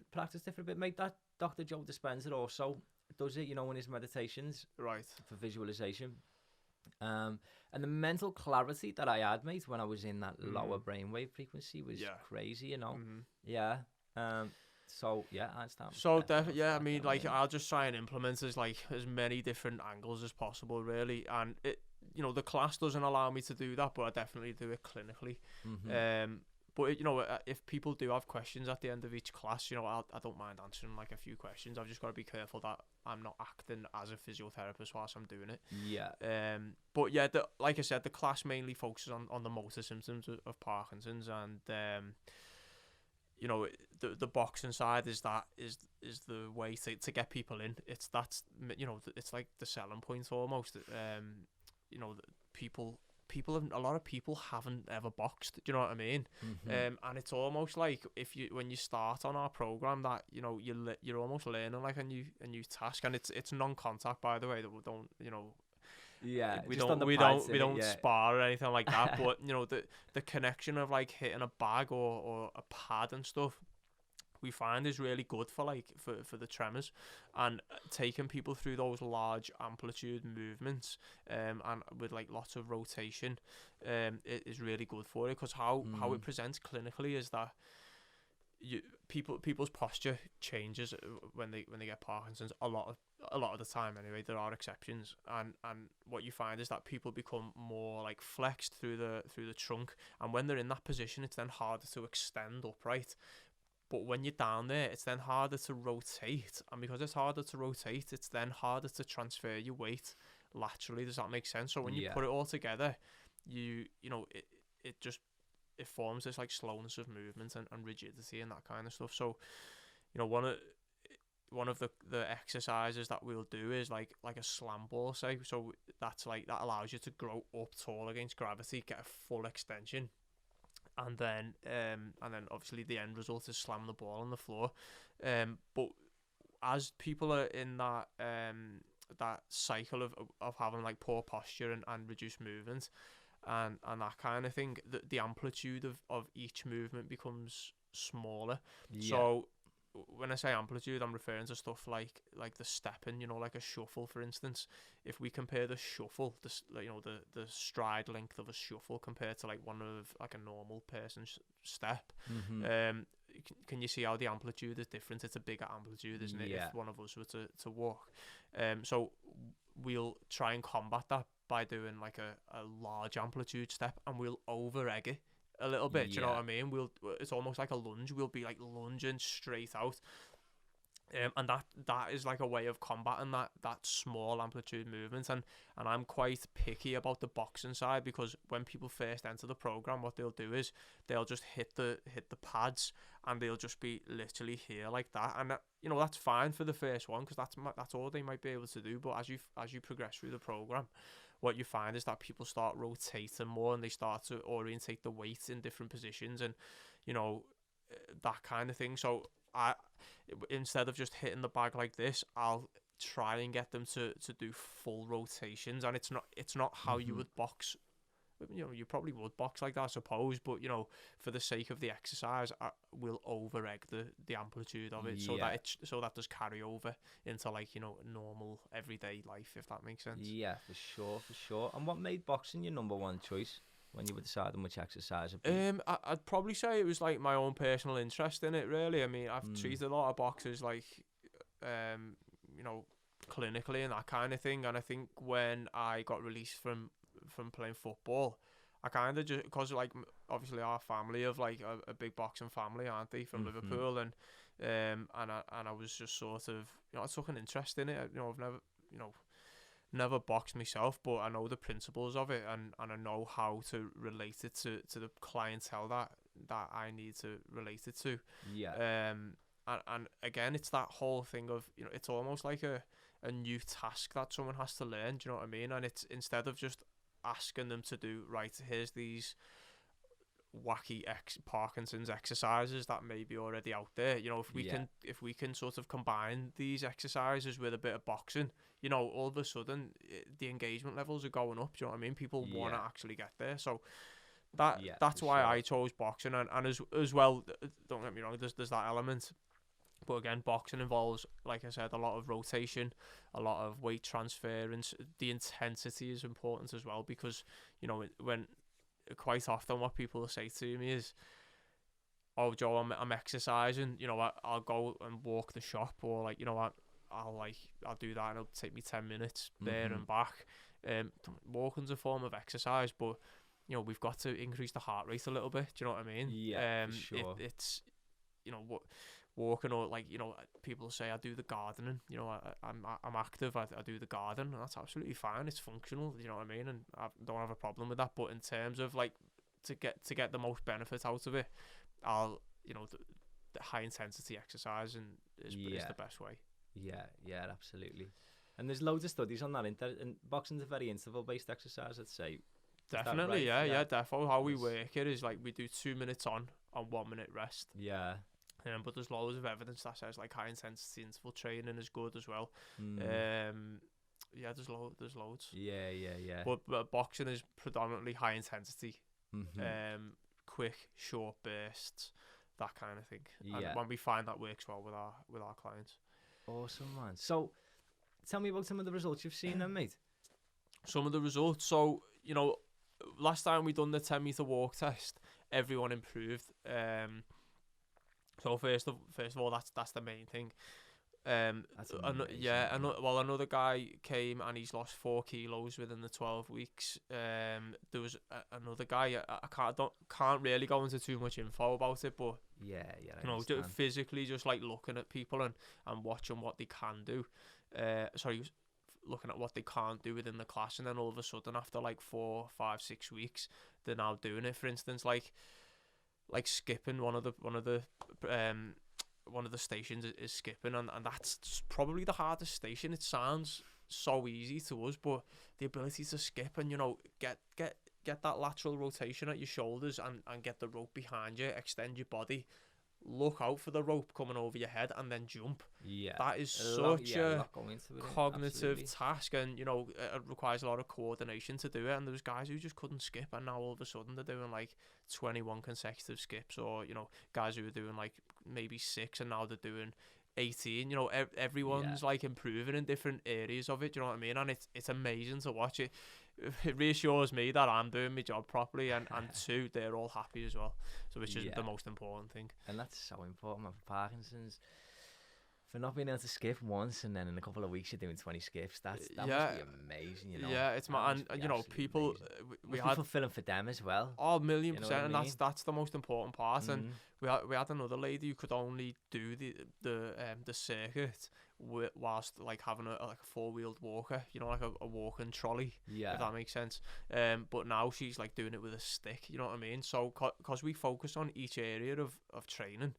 for a bit, mate. That Dr. Joe Dispenza also does it, in his meditations, right, for visualization. And the mental clarity that I had, mate, when I was in that lower brainwave frequency was crazy, Yeah. So yeah, I understand. So definitely, I mean, like I'll just try and implement as many different angles as possible, really. And it, the class doesn't allow me to do that, but I definitely do it clinically. But if people do have questions at the end of each class, I don't mind answering like a few questions. I've just got to be careful that I'm not acting as a physiotherapist whilst I'm doing it. Yeah. But yeah, like I said, the class mainly focuses on the motor symptoms of Parkinson's, and the boxing side is the way to get people in. It's like the selling point almost. A lot of people haven't ever boxed. Do you know what I mean? And it's almost like when you start on our program, that you're almost learning like a new task, and it's non-contact, by the way. That we don't we don't spar or anything like that. But the connection of like hitting a bag or a pad and stuff, we find is really good for the tremors, and taking people through those large amplitude movements and with like lots of rotation it is really good for it, because how it presents clinically is that people's posture changes when they get Parkinson's a lot of the time. Anyway, there are exceptions, and what you find is that people become more like flexed through the trunk, and when they're in that position, it's then harder to extend upright. But when you're down there, it's then harder to rotate, and because it's harder to rotate, it's then harder to transfer your weight laterally. Does that make sense? So when you put it all together, it forms this like slowness of movement and rigidity and that kind of stuff. So one of the exercises that we'll do is like a slam ball, say. So that allows you to grow up tall against gravity, get a full extension. And then obviously the end result is slam the ball on the floor. But as people are in that cycle of having like poor posture and reduced movement, and that kind of thing, the amplitude of each movement becomes smaller. So when I say amplitude, I'm referring to stuff like the stepping, like a shuffle, for instance. If we compare the shuffle, the stride length of a shuffle compared to like one of like a normal person's step, can you see how the amplitude is different? It's a bigger amplitude, isn't it? If one of us were to walk. So we'll try and combat that by doing like a large amplitude step, and we'll over egg it a little bit. Do you know what I mean? It's almost like a lunge. We'll be like lunging straight out, and that is like a way of combating that small amplitude movement. And I'm quite picky about the boxing side, because when people first enter the program, what they'll do is they'll just hit the pads, and they'll just be literally here like that. And that's fine for the first one, because that's all they might be able to do. But as you progress through the program, what you find is that people start rotating more, and they start to orientate the weight in different positions, and that kind of thing. So instead of just hitting the bag like this, I'll try and get them to do full rotations. And it's not how you would box. You probably would box like that, I suppose, but for the sake of the exercise, we'll over egg the amplitude of it, so that does carry over into like normal everyday life, if that makes sense. Yeah, for sure. And what made boxing your number one choice when you were deciding which exercise to be? I'd probably say it was like my own personal interest in it, really. I mean, I've treated a lot of boxers like clinically and that kind of thing, and I think when I got released from playing football, I kind of just, because like obviously our family of like a big boxing family, aren't they, from Liverpool, and I was just sort of I took an interest in it. I've never boxed myself, but I know the principles of it, and I know how to relate it to the clientele that I need to relate it to. And again, it's that whole thing of it's almost like a new task that someone has to learn. Do you know what I mean? And it's, instead of just asking them to do, right, here's these wacky Parkinson's exercises that may be already out there, if we can sort of combine these exercises with a bit of boxing, all of a sudden the engagement levels are going up. Do you know what I mean? People want to actually get there. So that's why I chose boxing, and as well, don't get me wrong, there's that element. But again, boxing involves, like I said, a lot of rotation, a lot of weight transfer, and the intensity is important as well, because when quite often what people say to me is, "Oh, Joe, I'm exercising. I'll go and walk the shop, or like I'll do that, and it'll take me 10 minutes there and back." Walking's a form of exercise, but we've got to increase the heart rate a little bit. Do you know what I mean? Yeah, for sure. It's what. Walking, or like people say I do the gardening, I'm active, I do the garden, and that's absolutely fine, it's functional, you know what I mean, and I don't have a problem with that. But in terms of like to get the most benefit out of it, I'll the high intensity exercise is the best way. Yeah, absolutely. And there's loads of studies on that, and boxing's a very interval based exercise, I'd say. Definitely, right? Yeah, definitely. How we work it is like we do 2 minutes on 1 minute rest. But there's loads of evidence that says like high intensity interval training is good as well. There's loads. Yeah. But boxing is predominantly high intensity, quick, short bursts, that kind of thing. And when we find that works well with our clients. Awesome, man. So, tell me about some of the results you've seen then, mate. Some of the results. So, last time we done the 10-meter walk test, everyone improved. So first of all, that's the main thing. Another guy came and he's lost 4 kilos within the 12 weeks. There was another guy. I can't really go into too much info about it, but physically just like looking at people and watching what they can do. Looking at what they can't do within the class, and then all of a sudden after like 4, 5, 6 weeks, they're now doing it. For instance, like skipping, one of the stations is skipping, and that's probably the hardest station. It sounds so easy to us, but the ability to skip and get that lateral rotation at your shoulders and get the rope behind you, extend your body look out for the rope coming over your head and then jump. Yeah. That is such a cognitive absolutely. task, and you know it requires a lot of coordination to do it. And there was guys who just couldn't skip, and now all of a sudden they're doing like 21 consecutive skips, or you know guys who were doing like maybe 6 and now they're doing 18. You know, everyone's like improving in different areas of it. You know what I mean? And it's amazing to watch it. It reassures me that I'm doing my job properly, and two, they're all happy as well. So which is the most important thing. And that's so important, man, for Parkinson's. For not being able to skip once and then in a couple of weeks you're doing 20 skips, that must be amazing, you know. Yeah, it's and you know people we had fulfilling for them as well. Oh, 1,000,000%, you know and that's the most important part. And we had another lady who could only do the circuit whilst like having a 4-wheeled walker, you know, like a walking trolley, if that makes sense. But now she's like doing it with a stick, you know what I mean? So because we focus on each area of training,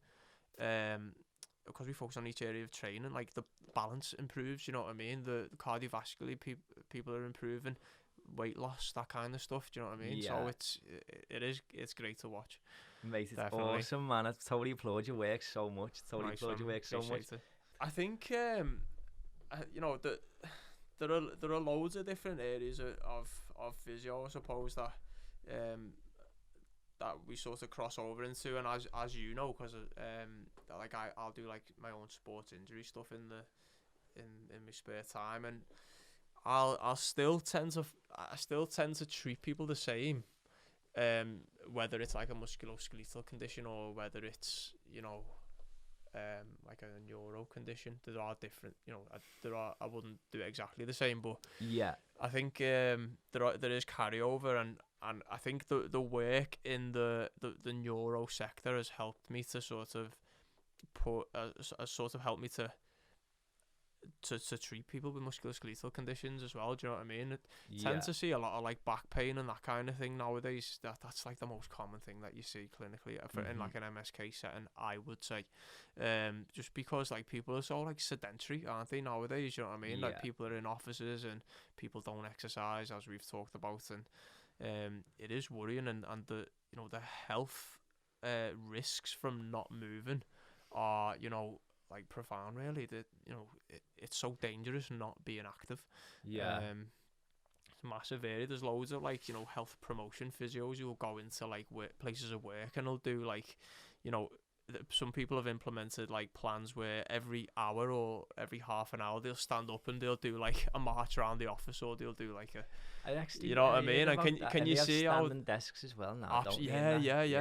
like the balance improves, you know what I mean? The cardiovascular people are improving, weight loss, that kind of stuff, do you know what I mean? So it's great to watch. Mate, it's awesome, man. I totally applaud your work so much. I think you know there are loads of different areas of physio, I suppose, that we sort of cross over into, and as you know, because like I'll do like my own sports injury stuff in my spare time, and I still tend to treat people the same, whether it's like a musculoskeletal condition or whether it's, you know, like a neuro condition. There are different, you know, I wouldn't do it exactly the same, but I think there is carryover, and I think the work in the neuro sector has helped me to sort of helped me to treat people with musculoskeletal conditions as well. Do you know what I mean? Tend to see a lot of like back pain and that kind of thing nowadays. That's like the most common thing that you see clinically in like an MSK setting, I would say. Just because like people are so like sedentary, aren't they, nowadays? You know what I mean? Like people are in offices and people don't exercise, as we've talked about, and it is worrying, and the, you know, the health risks from not moving are, you know, like profound, really. That, you know, it's so dangerous not being active. It's a massive area. There's loads of like, you know, health promotion physios who will go into like places of work and they'll do like, you know, some people have implemented like plans where every hour or every half an hour they'll stand up and they'll do like a march around the office, or they'll do like you know what I mean? And can you see how standing desks as well now?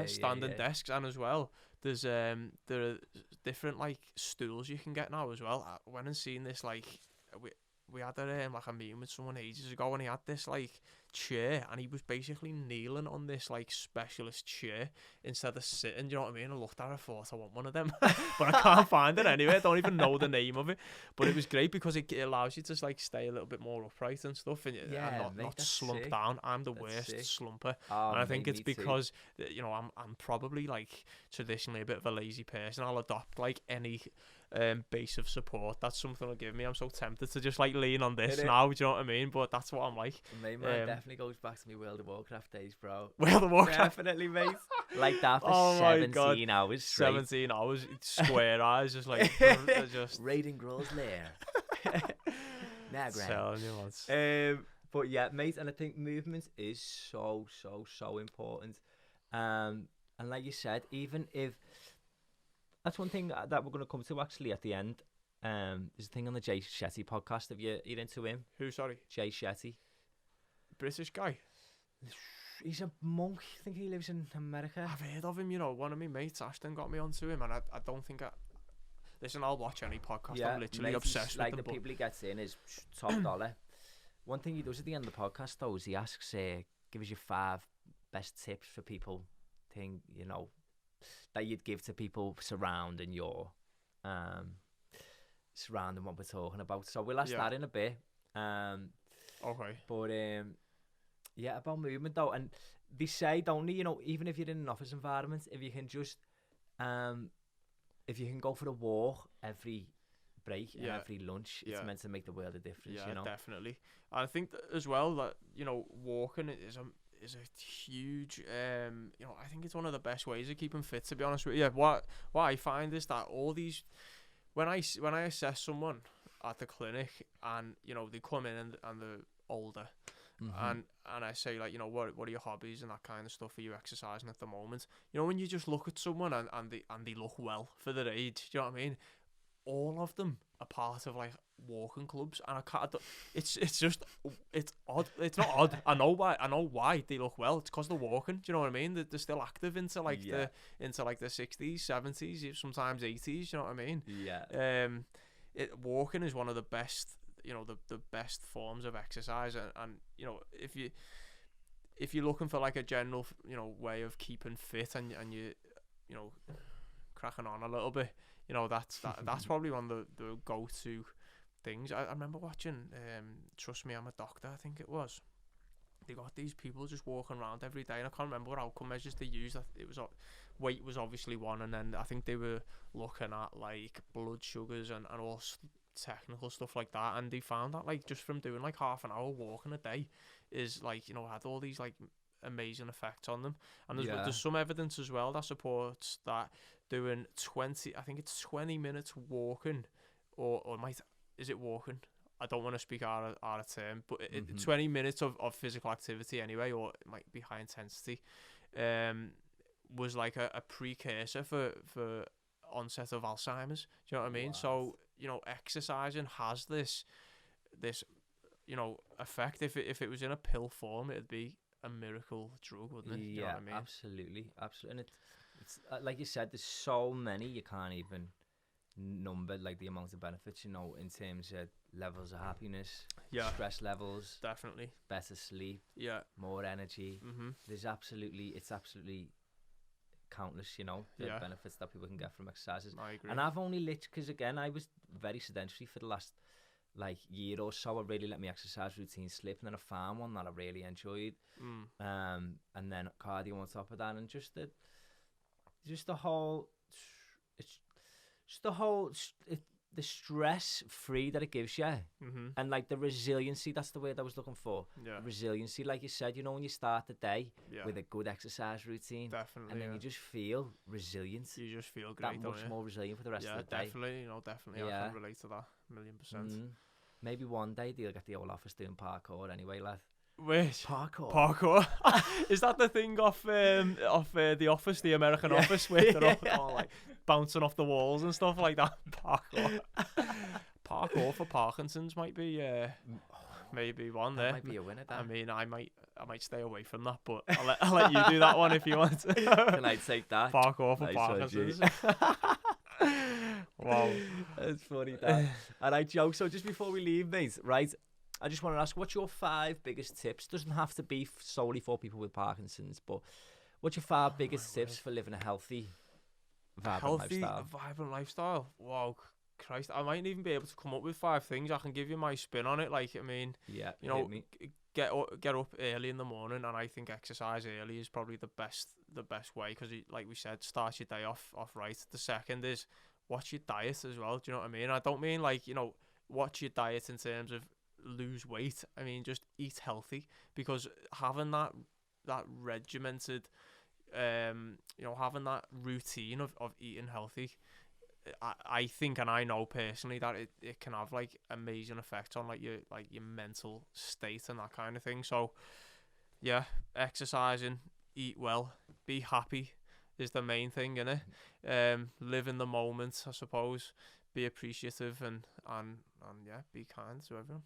Standing desks, and as well there are different like stools you can get now as well. I went and seen this, like we had like a meeting with someone ages ago, and he had this like chair, and he was basically kneeling on this like specialist chair instead of sitting. Do you know what I mean? I looked at it, I thought I want one of them, but I can't find it anyway. I don't even know the name of it, but it was great because it allows you to like stay a little bit more upright and stuff, and not slump down. I'm the worst slumper, and I think it's because you know I'm probably like traditionally a bit of a lazy person. I'll adopt like any base of support that's something will give me. I'm so tempted to just like lean on this now, do you know what I mean? But that's what I'm like. Mate, man, definitely goes back to me World of Warcraft days, bro. World of Warcraft, definitely, mate. Like that for 17 hours straight. 17 hours, square eyes, just like just raiding Grohl's lair. Nah, telling you once. But yeah, mate, and I think movement is so important. And like you said, even if that's one thing that we're going to come to actually at the end. There's a thing on the Jay Shetty podcast. Have you into him? Who, sorry? Jay Shetty. British guy. He's a monk. I think he lives in America. I've heard of him, you know. One of my mates, Ashton, got me onto him, and I don't think listen, I'll watch any podcast. I'm literally obsessed with like them. The people he gets in is top dollar. One thing he does at the end of the podcast, though, is he asks, give us your 5 best tips for people, you know, that you'd give to people surrounding what we're talking about. So we'll ask that in a bit. Okay. But yeah, about movement though, and they say, don't they, you know, even if you're in an office environment, if you can just if you can go for a walk every break and every lunch, it's meant to make the world a difference. Yeah, you know? Definitely. I think that as well that, you know, walking is a huge, you know, I think it's one of the best ways of keeping fit, to be honest with you. What I find is that all these, when I assess someone at the clinic, and you know they come in and they're older, and I say, like, you know, what are your hobbies and that kind of stuff, are you exercising at the moment? You know, when you just look at someone and they look well for their age, do you know what I mean? All of them are part of like walking clubs, and it's odd. It's not odd. I know why they look well. It's because they're walking. Do you know what I mean? They're still active into like the 60s, 70s, sometimes 80s. You know what I mean? Yeah. Walking is one of the best, you know, the best forms of exercise, and you know, if you're looking for like a general, you know, way of keeping fit, and you know, cracking on a little bit, you know, that's probably one of the go-to things. I remember watching Trust Me, I'm a Doctor, I think it was. They got these people just walking around every day, and I can't remember what outcome measures they used. It was weight was obviously one, and then I think they were looking at like blood sugars and all technical stuff like that, and they found that like just from doing like half an hour walking a day is like, you know, had all these like amazing effects on them. And there's some evidence as well that supports that doing 20 minutes walking, or is it walking? I don't want to speak out of term, but 20 minutes of physical activity anyway, or it might be high intensity, was like a precursor for onset of Alzheimer's. Do you know what I mean? Wow. So, you know, exercising has this you know, effect. If it was in a pill form, it'd be a miracle drug, wouldn't it? You know what I mean? Absolutely. And it's like you said, there's so many you can't even number, like the amount of benefits, you know, in terms of levels of happiness, stress levels, definitely, better sleep, more energy. It's absolutely countless, you know, the benefits that people can get from exercises. I agree. And I've only because again, I was very sedentary for the last like year or so. I really let my exercise routine slip, and then I found one that I really enjoyed, and then cardio on top of that, and the stress free that it gives you, and like the resiliency, that's the word I was looking for. Resiliency, like you said, you know, when you start the day with a good exercise routine, definitely, and then you just feel resilient. You just feel great, that much more resilient for the rest of the day. Definitely, you know, definitely. I can relate to that 1,000,000%. Maybe one day they'll get the old office doing parkour anyway, lad. Which parkour? Is that the thing off The Office, the American Office, where they're all like bouncing off the walls and stuff like that? Parkour for Parkinson's might be maybe one there. Might be a winner. That. I mean, I might stay away from that, but I'll let you do that one if you want. Can I take that? Parkour for Parkinson's. Wow, it's funny that. And I joke. So just before we leave, mate, right? I just want to ask, what's your 5 biggest tips? Doesn't have to be solely for people with Parkinson's, but what's your 5 biggest tips for living a healthy, vibrant lifestyle? Wow, Christ, I mightn't even be able to come up with 5 things. I can give you my spin on it. Like, I mean, you know, get up early in the morning, and I think exercise early is probably the best way, because, like we said, start your day off right. The second is watch your diet as well. Do you know what I mean? I don't mean like, you know, watch your diet in terms of lose weight. I mean, just eat healthy, because having that regimented, you know, having that routine of eating healthy, I think, and I know personally, that it can have like amazing effects on like your mental state and that kind of thing. So yeah, exercising, eat well, be happy is the main thing, innit? Live in the moment, I suppose. Be appreciative and yeah, be kind to everyone.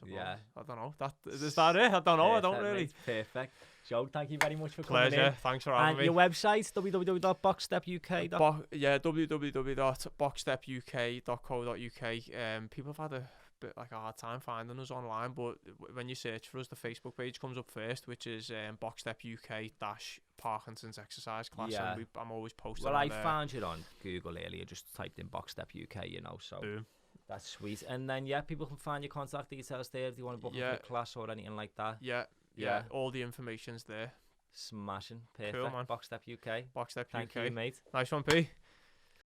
Yeah, I don't know. Is that it? I don't know. Perfect, I don't really. Mate. Perfect. Joe, thank you very much for coming in. Pleasure. Thanks for having me. And your website, www.boxstepuk.com. www.boxstepuk.co.uk. People have had a bit like a hard time finding us online, but when you search for us, the Facebook page comes up first, which is Boxstep UK Parkinson's exercise class. Yeah. And I'm always posting. Well, I found you on Google earlier. Just typed in Boxstep UK, you know. So. Boom. That's sweet. And then, people can find your contact details there if you want to book a class or anything like that. Yeah. All the information's there. Smashing. Perfect. Cool, man. Boxstep UK. Boxstep UK. Thank you, mate. Nice one, P.